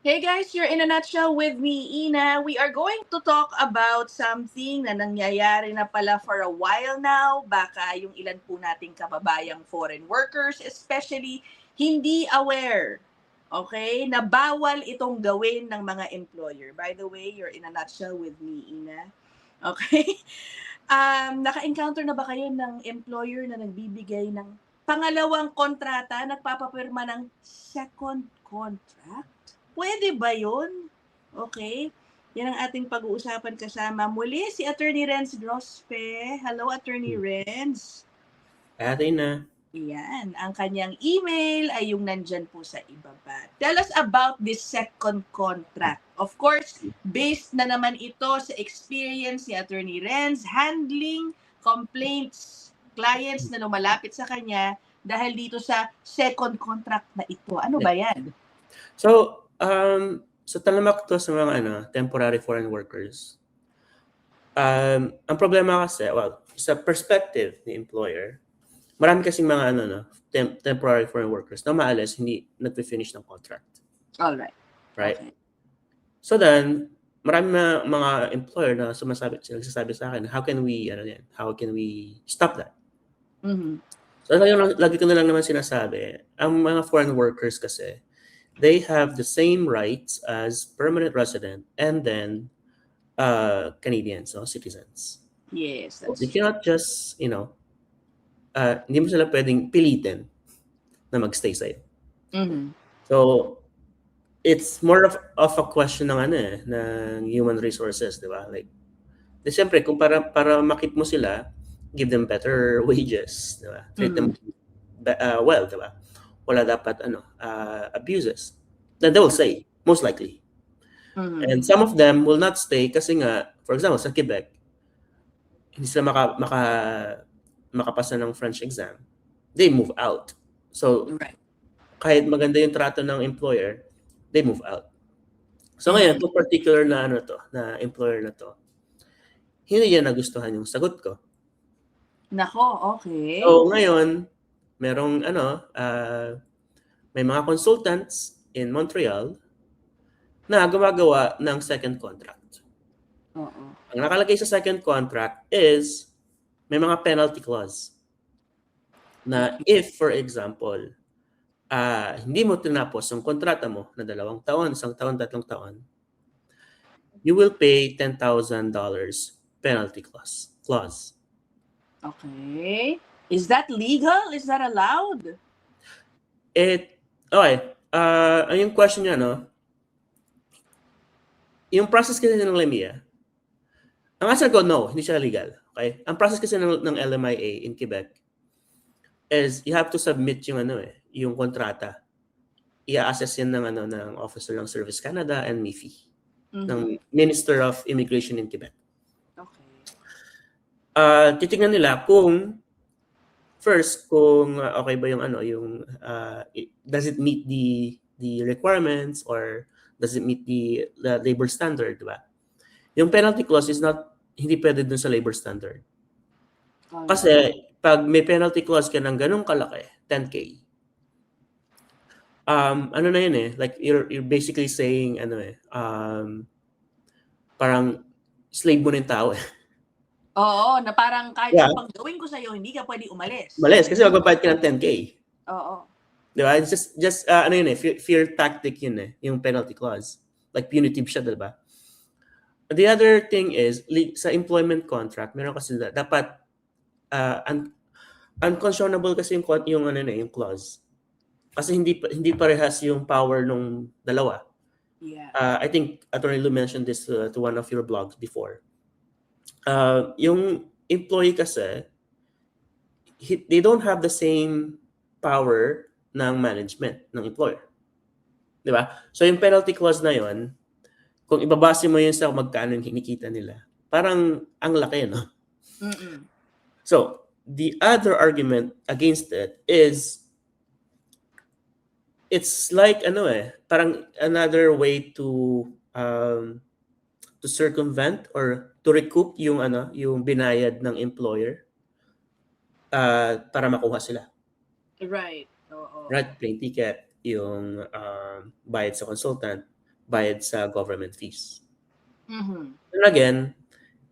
Hey guys, you're in a nutshell with me, Ina. We are going to talk about something na nangyayari na pala for a while now. Baka yung ilan po nating kababayang foreign workers, especially, hindi aware. Okay? Na bawal itong gawin ng mga employer. By the way, you're in a nutshell with me, Ina. Okay? Naka-encounter na ba kayo ng employer na nagbibigay ng pangalawang kontrata, nagpapapirma ng second contract? Pwede ba yun? Okay. Yan ang ating pag-uusapan kasama. Muli si Attorney Renz Grospe. Hello, Attorney Renz. Ate na. Yan. Ang kanyang email ay yung nandyan po sa ibaba. Tell us about this second contract. Of course, based na naman ito sa experience ni Attorney Renz, handling complaints, clients na lumalapit sa kanya dahil dito sa second contract na ito. Ano ba yan? So talamak to sa mga temporary foreign workers. Ang problema kasi, sa perspective ni employer, marami kasing mga temporary foreign workers na maalis, hindi nagfi-finish ng contract. All right. Right? Okay. So then, marami mga employer na nagsasabi sa akin, how can we stop that? Mm-hmm. So lagi ko na lang naman sinasabi, ang mga foreign workers kasi, they have the same rights as permanent resident and then Canadians, citizens. Yes, that's They cannot just, hindi mo sila pwedeng pilitin na magstay sa'yo. Mm-hmm. So, it's more of a question ng human resources, di ba? Like, siyempre, kung para makip mo sila, give them better wages, di ba? Treat them well, di ba? Wala dapat abuses. Then they will stay, most likely. Mm-hmm. And some of them will not stay kasi nga, for example, sa Quebec, hindi sila makapasa ng French exam. They move out. So, kahit maganda yung trato ng employer, they move out. So ngayon, itong particular na employer na to, hindi niya nagustuhan yung sagot ko. Nako, okay. So ngayon, merong may mga consultants in Montreal na gumagawa ng second contract. Ang nakalagay sa second contract is may mga penalty clause na if, for example, hindi mo tinapos ang kontrata mo na 2 taon, 1 taon, 3 taon, you will pay $10,000 penalty clause. Okay. Is that legal? Is that allowed? Okay. Yung question niya, yung process kasi ng LMIA, ang answer ko, no, hindi siya legal. Okay? Ang process kasi ng LMIA in Quebec is you have to submit yung kontrata. I-assess yan ng Officer ng Service Canada and MIFI, ng Minister of Immigration in Quebec. Okay. Titignan nila kung first kung okay ba yung does it meet the requirements or does it meet the labor standard, diba? Yung penalty clause is hindi pwede dun sa labor standard. Kasi pag may penalty clause ka ng ganung kalaki, 10K, na yun like you're basically saying parang slave mo na yung tao Oo, na parang kahit pag gawin ko sa'yo, hindi ka pwede umalis. Umalis kasi magbabayad ka ng 10K. Oo. Diba? It's just fear tactic yun yung penalty clause. Like punitive siya, diba? The other thing is, sa employment contract, meron kasi dapat unconscionable kasi yung clause. Kasi hindi parehas yung power nung dalawa. Yeah. I think Attorney Lou mentioned this to one of your blogs before. Yung employee kasi, they don't have the same power ng management ng employer. Di ba? So yung penalty clause na yon, kung ibabase mo yun sa magkano yung kinikita nila, parang ang laki, no? So, the other argument against it is it's like parang another way to circumvent or to recoup yung binayad ng employer para makuha sila. Right. Oo. Right, plane ticket, yung bayad sa consultant bayad sa government fees. Mhm. And again,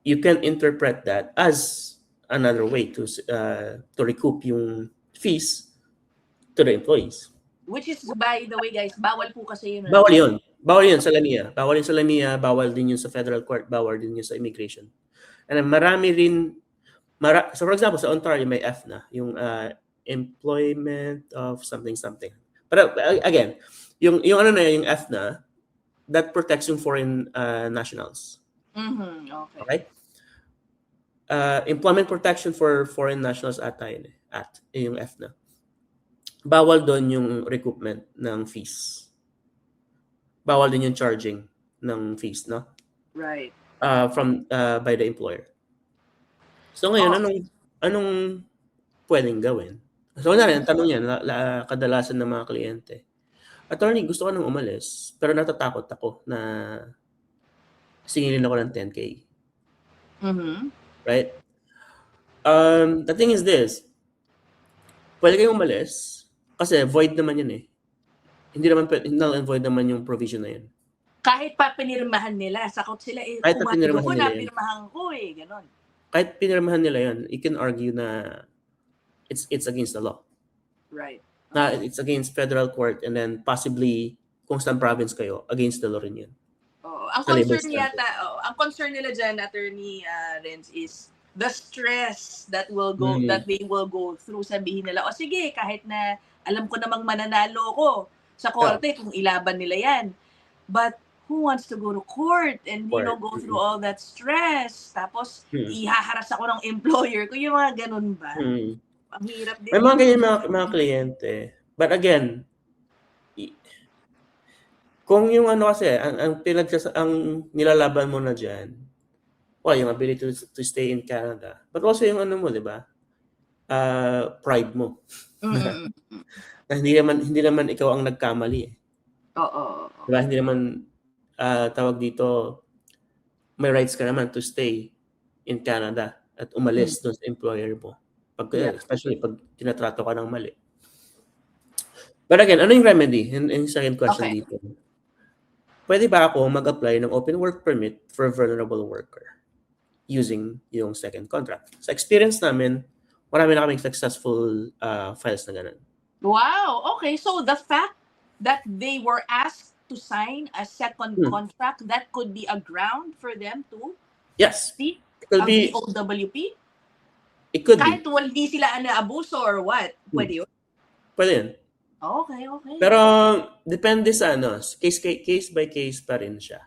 you can interpret that as another way to recoup yung fees to the employees. Which is, by the way, guys, bawal po kasi yun. Bawal yun. Bawal yun sa LAMIA. Bawal yun sa LAMIA, bawal din yun sa federal court, bawal din yun sa immigration. And marami rin, so for example, sa Ontario may FNA, yung employment of something. But again, yung ano na yung FNA, that protects yung foreign nationals. Mhm. Okay. Okay? Employment protection for foreign nationals ata yun at yung FNA. Bawal doon yung recoupment ng fees. Bawal din yung charging ng fees, no? Right. From by the employer. So ngayon, anong pwedeng gawin? So ang tanong niya, kadalasan ng mga kliyente, attorney, gusto ko nang umalis, pero natatakot ako na singilin ako ng 10K. Mhm. Right? The thing is this, pwede kayong umalis kasi void naman yun eh. Hindi naman null and void naman yung provision na yun. Kahit pa pinirmahan nila, sakot sila eh, Kahit kung pinirmahan ko nila na yun. pirmahan ko eh, ganon. Kahit pinirmahan nila yun, you can argue na it's against the law. Right. Na it's against federal court and then possibly kung saan province kayo, against the law rin yun. Ang concern yata, ang concern nila dyan, Attorney Renz, is the stress that will go that they will go through. Sabihin nila, o sige, kahit na alam ko namang mananalo ko sa korte kung ilaban nila yan. But who wants to go to court and go through all that stress? Tapos ihaharas ako ng employer ko, yung mga ganun ba? Ang hirap din. May mga ganyan mga kliyente. But again, kung yung ano kasi, ang nilalaban mo na dyan, yung ability to stay in Canada. But also yung ano mo, di ba? Pride mo. Na hindi naman ikaw ang nagkamali eh. Oo. Diba? Hindi naman tawag dito, may rights ka naman to stay in Canada at umalis doon sa employer mo. Especially pag tinatrato ka ng mali. But again, ano yung remedy? Yung second question dito. Pwede ba ako mag-apply ng open work permit for a vulnerable worker using yung second contract? Sa experience namin, marami na kaming successful files na ganun. Wow! Okay, so the fact that they were asked to sign a second contract, that could be a ground for them to see a VOWP? It could Kahit hindi sila naabuso or what? Pwede yun? Pwede yun. Okay. Pero depende sa case by case pa rin siya.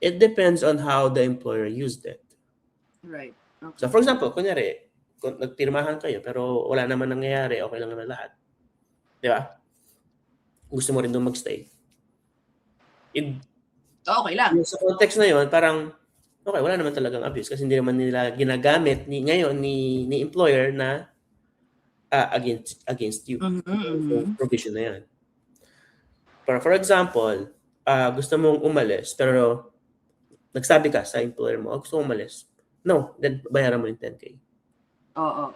It depends on how the employer used it. Right. Okay. So for example, kunyari, kung nagpirmahan kayo pero wala naman nangyayari, okay lang naman lahat. Di ba? Gusto mo rin doon magstay. Okay lang. Sa context na yun, parang okay, wala naman talagang abuse kasi hindi naman nila ginagamit ngayon ni employer na against you. Provision na yan. Pero for example, gusto mong umalis pero nagsabi ka sa employer mo, gusto mong umalis. No, then bayaran mo yung 10K. Oo.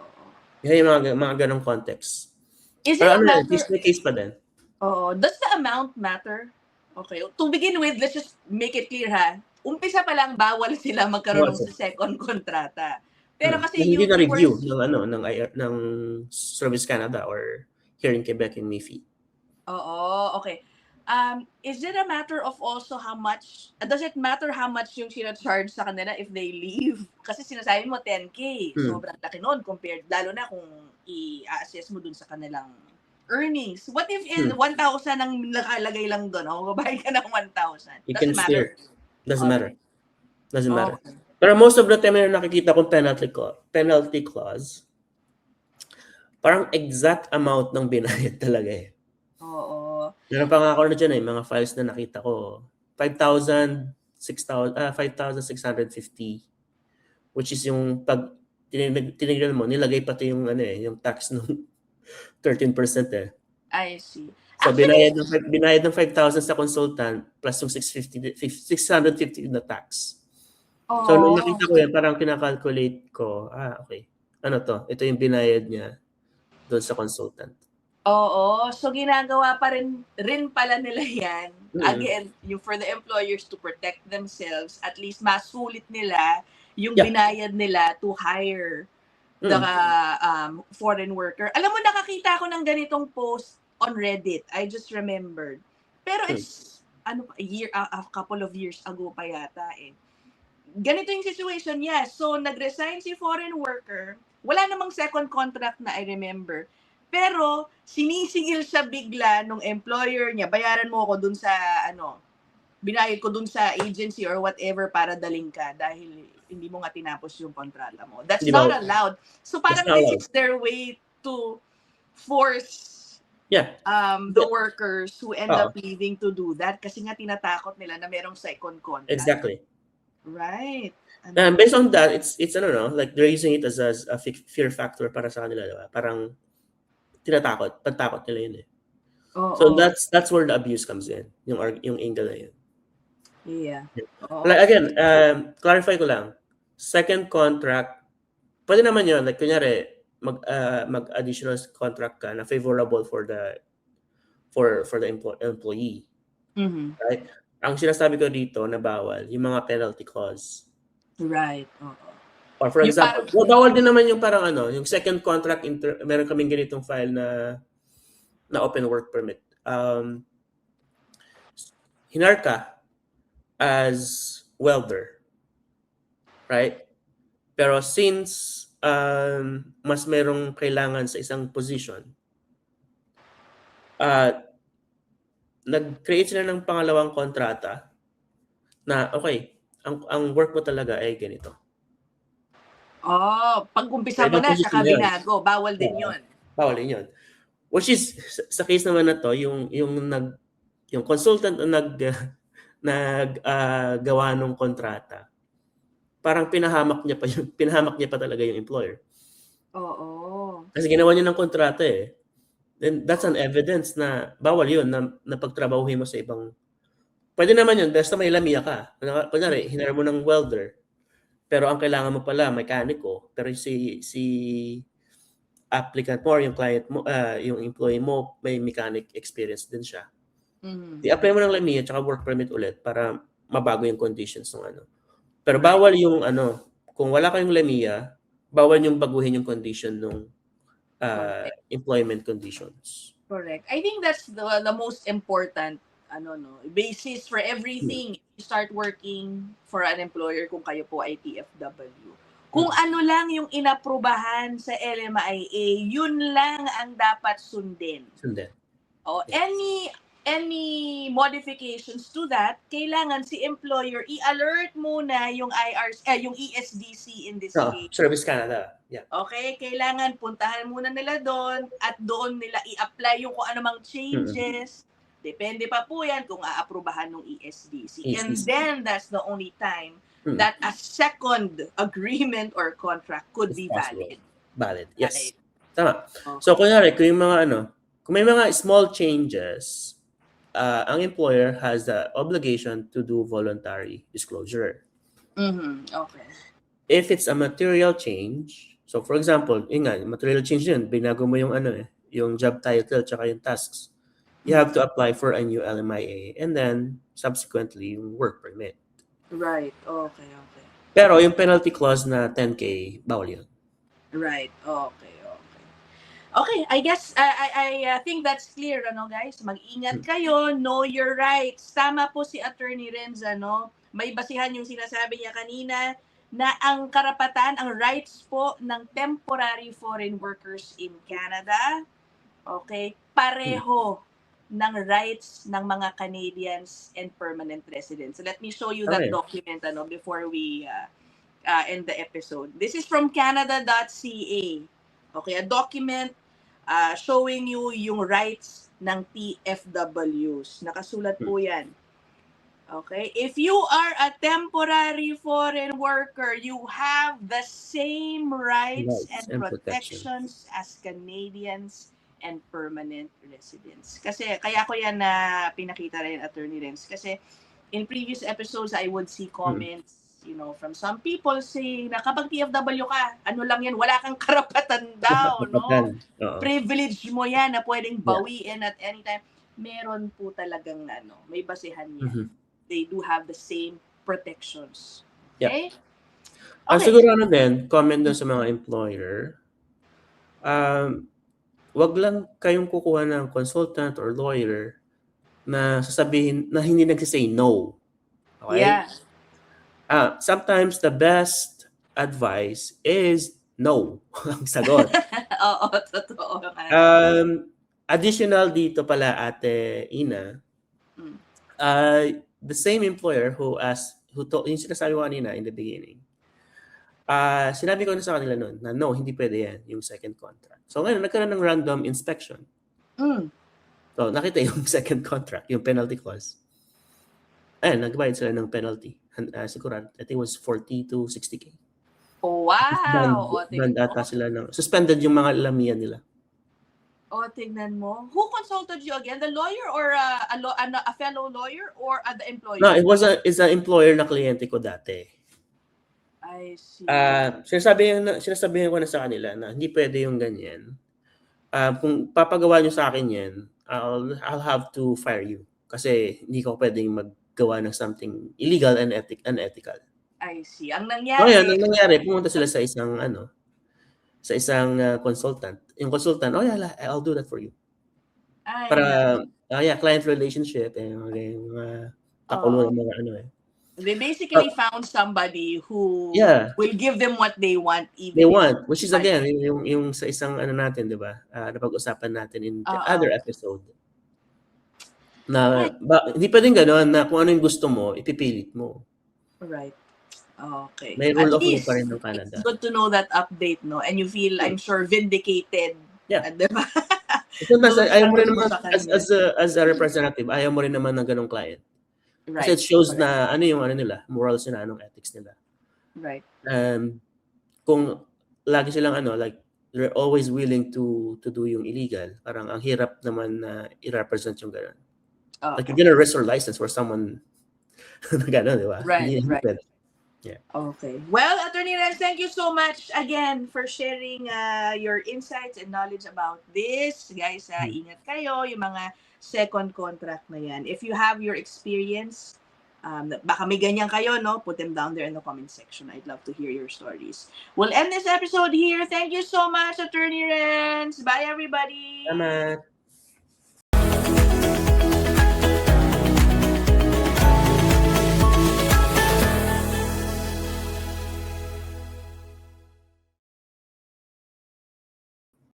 Yan yung mga ganong context. Is it case pa din. Does the amount matter? Okay. To begin with, let's just make it clear ha. Umpisa pa lang bawal sila magkaroon ng second kontrata. Pero kasi hindi na review ng Service Canada or here in Quebec in MIFI. Okay. Is it a matter of also how much, does it matter how much yung sinacharge sa kanila if they leave? Kasi sinasabi mo 10K. Sobrang laki nun compared, lalo na kung i-assess mo dun sa kanilang earnings. What if 1,000 ang nakalagay lang dun? Babayad ka ng 1,000. You can steer. Doesn't matter. Okay. Pero most of the time na nakikita kong penalty clause, parang exact amount ng binayad talaga eh. Oo. Meron pa nga ako na dyan mga files na nakita ko. 5,650, which is yung pag tinignan mo, nilagay pati yung yung tax ng 13% eh. I see. So binayad ng 5,000 sa consultant plus yung 650 na tax. So nung nakita ko yan, parang kinakalculate ko, okay. Ano to? Ito yung binayad niya doon sa consultant. Oo. So, ginagawa pa rin pala nila yan. Again, yung for the employers to protect themselves, at least masulit nila yung binayad nila to hire the foreign worker. Alam mo, nakakita ako ng ganitong post on Reddit. I just remembered. Pero it's, a couple of years ago pa yata eh. Ganito yung situation niya. So, nag-resign si foreign worker. Wala namang second contract na I remember. Pero, sinisingil siya bigla nung employer niya. Bayaran mo ako dun sa, binayad ko dun sa agency or whatever para daling ka dahil hindi mo nga tinapos yung kontrata mo. That's not allowed. So, parang this is their way to force the workers who end up leaving to do that kasi nga tinatakot nila na merong second contract. Exactly. Right. And based on that, it's I don't know, like they're using it as a fear factor para sa kanila, diba? Parang pantakot nila yun eh. So that's where the abuse comes in, yung angle na yun. Yeah. Like again, clarify ko lang. Second contract, pwede naman yun, like kunyari mag additional contract ka na favorable for the employee. Mm-hmm. Right? Ang sinasabi ko dito na bawal, yung mga penalty clause. Right. Or for example, bawal din naman yung parang yung second contract, meron kaming ganitong file na open work permit. Hinar ka as welder. Right? Pero since mas merong kailangan sa isang position, nag-create sila ng pangalawang kontrata na okay, ang work mo talaga ay ganito. Pag-umpisa mo na sa binago, bawal din yun. Bawal din yun. Which is, sa case naman na to, yung consultant na gawa ng kontrata, parang pinahamak niya pa talaga yung employer. Kasi ginawa niya ng kontrata eh. Then that's an evidence na bawal yun na pagtrabahuhin mo sa ibang. Pwede naman yun, basta may lamia ka. Kunyari, hinar mo ng welder, pero ang kailangan mo pala, mekaniko, pero si applicant mo or yung client mo, yung employee mo, may mechanic experience din siya. I-apply mo ng lamia tsaka work permit ulit para mabago yung conditions ng Pero bawal yung kung wala kayong lamia, bawal yung baguhin yung condition ng employment conditions. Correct. I think that's the most important basis for everything. You start working for an employer kung kayo po ay TFW. Kung ano lang yung inaprubahan sa LMIA, yun lang ang dapat sundin. Any modifications to that, kailangan si employer i-alert muna yung yung ESDC in this case. Service Canada. Yeah. Okay, kailangan puntahan muna nila doon at doon nila i-apply yung kung anumang changes. Depende pa po yan kung aaprubahan ng ESDC. And then that's the only time that a second agreement or contract could be valid. Valid, yes. Right. Tama. So kunyari, kung may mga small changes, ang employer has the obligation to do voluntary disclosure. Okay. If it's a material change, so for example, material change yun, binago mo yung yung job title tsaka yung tasks. You have to apply for a new LMIA and then subsequently yung work permit. Right. Okay. Pero yung penalty clause na 10K, bawal yun. Right. Okay, I guess I think that's clear, guys. Mag-ingat kayo, know your rights. Tama po si Attorney Renza, may basihan yung sinasabi niya kanina na ang karapatan, ang rights po ng temporary foreign workers in Canada, okay, pareho ng rights ng mga Canadians and permanent residents. So let me show you that document before we end the episode. This is from canada.ca. Okay, a document showing you yung rights ng TFWs. Nakasulat po yan. Okay? If you are a temporary foreign worker, you have the same rights and protections as Canadians and permanent residents. Kasi, kaya ko yan na pinakita rin, Attorney Renz. Kasi, in previous episodes, I would see comments from some people saying na kapag TFW ka, ano lang yan, wala kang karapatan daw, no? Oo. Privilege mo yan na pwedeng Yeah. bawiin at anytime. Meron po talagang may basihan yan. Mhm. They do have the same protections. Yeah. Okay? Siguro din, comment doon sa mga employer, wag lang kayong kukuha ng consultant or lawyer na sasabihin na hindi nagsisay no. Okay? Yeah. Sometimes the best advice is no. Ang sagot. Oo, totoo. Additional dito pala, Ate Ina, the same employer yung sinasabi ko kanina in the beginning, sinabi ko na sa kanila noon na no, hindi pwede yan, yung second contract. So ngayon, nagkaroon ng random inspection. So nakita yung second contract, yung penalty clause. Ayun, nagbayad sila ng penalty. Siguro, I think it was 40 to 60K. Oh, wow! Band ata sila suspended yung mga lamian nila. Tignan mo. Who consulted you again? The lawyer or a fellow lawyer or the employer? No, it's an employer na kliyente ko dati. I see. Sinasabihan ko na sa kanila na hindi pwede yung ganyan. Kung papagawa nyo sa akin yan, I'll have to fire you. Kasi hindi ko pwedeng maggawa ng something illegal and unethical. I see. Ang nangyari, pumunta sila sa isang consultant. Yung consultant, I'll do that for you. Para client relationship kakulo ng mga They basically found somebody who will give them what they want, which is again yung sa isang natin, 'di ba? Napag-usapan natin in the other episode. Na hindi pwedeng gano'n na kung ano yung gusto mo, ipipilit mo. Right. Okay. May rule of law pa rin ng Canada. It's good to know that update, no? And you feel, I'm sure, vindicated. Yeah. Diba? Sometimes, ayaw mo rin naman, as a representative, ayaw mo rin naman ng ganong client. Right. Kasi it shows na yung nila, morals nila, anong ethics nila. Right. Kung lagi silang like, they're always willing to do yung illegal, parang ang hirap naman na i-represent yung gano'n. Like, you're gonna risk your license for someone na gano'n, di ba? Right, right. Yeah. Okay. Well, Attorney Renz, thank you so much again for sharing your insights and knowledge about this. Guys, ingat kayo, yung mga second contract na yan. If you have your experience, baka may ganyan kayo, no? Put them down there in the comment section. I'd love to hear your stories. We'll end this episode here. Thank you so much, Attorney Renz. Bye, everybody. Salamat.